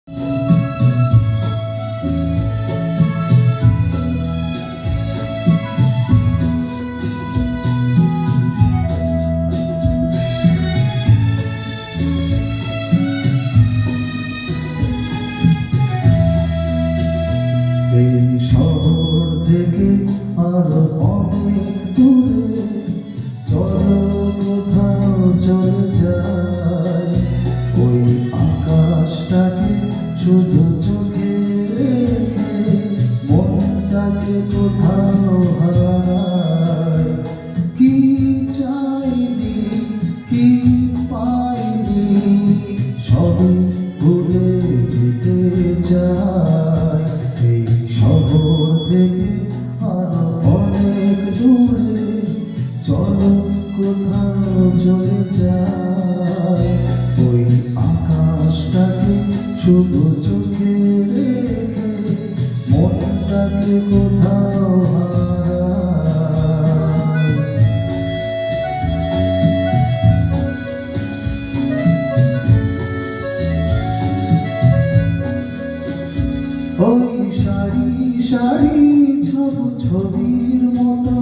এই শহর থেকে আরো অনেক দূরে চলো কোথাও চলে যায়, ওই আকাশটাকে শুধু চোখে রেখে মনটাকে কোথাও হারায়। কি চাইনি কি পাইনি সবই ভুলে যেতে চাই। এই শহর থেকে আরো অনেক দূরে চলো কোথাও চলে যায়, ওই আকাশটাকে শুধু চোখে রেখে মনটাকে কোথাও হারায়। ওই সারি সারি ছবির মতো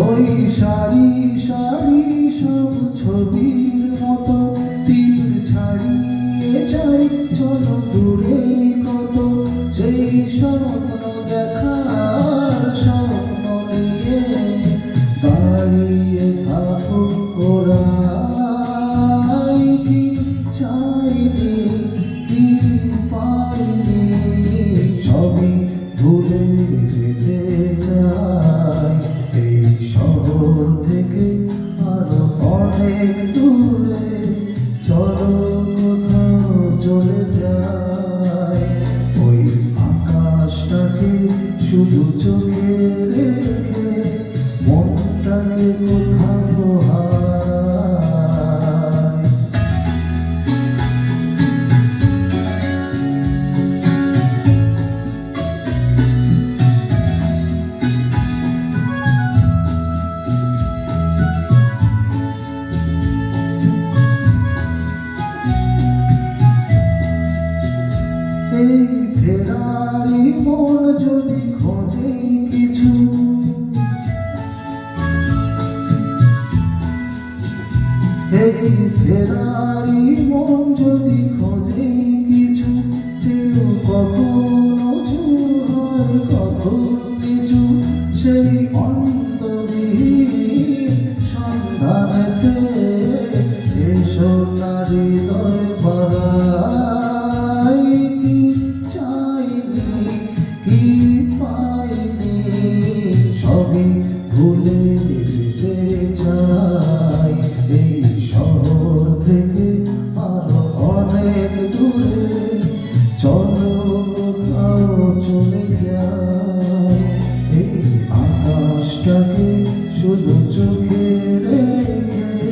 ওই সারি সারি সব ছবির মতো তীর ছাড়িয়ে যাই চলো দূরে কত, সেই স্বপ্ন দেখার স্বপ্ন নিয়ে দাঁড়িয়ে থাকো ওরা। কি চাইনি কি পাইনি সবই ভুলে যেতে চাই। এই শহর থেকে আরো অনেক দূরে চলো কোথাও চলে যায়, ওই আকাশটাকে শুধু চোখে রেখে মনটাকে কোথাও হারায়। এই ফেরারি মন যদি খোঁজে কিছু, এই ফেরারি মন যদি খোঁজে কিছু, সেও কখনো হয় কখনো কিছু, সেই অন্তরীণ সন্ধানেতে এসো নারী হৃদয় বাড়াই। কি চাইনি কি পাইনি সবই ভুলে যেতে চাই। এই শহর থেকে আরো অনেক দূরে চলো কোথাও চলে যায়, এই আকাশটাকে শুধু চোখে রেখে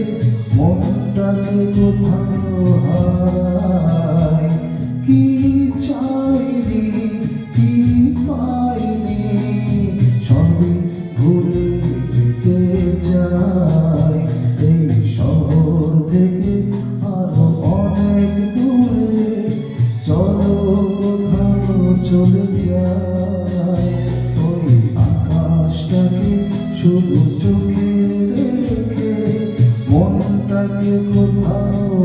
মনটাকে কোথাও হারায়। কি চাইনি কি পাইনি সবই ভুলে যেতে চাই। এই শহর থেকে আরো অনেক দূরে চলো কোথাও চলে যায়, ওই আকাশটাকে শুধু চোখে রেখে মনটাকে কোথাও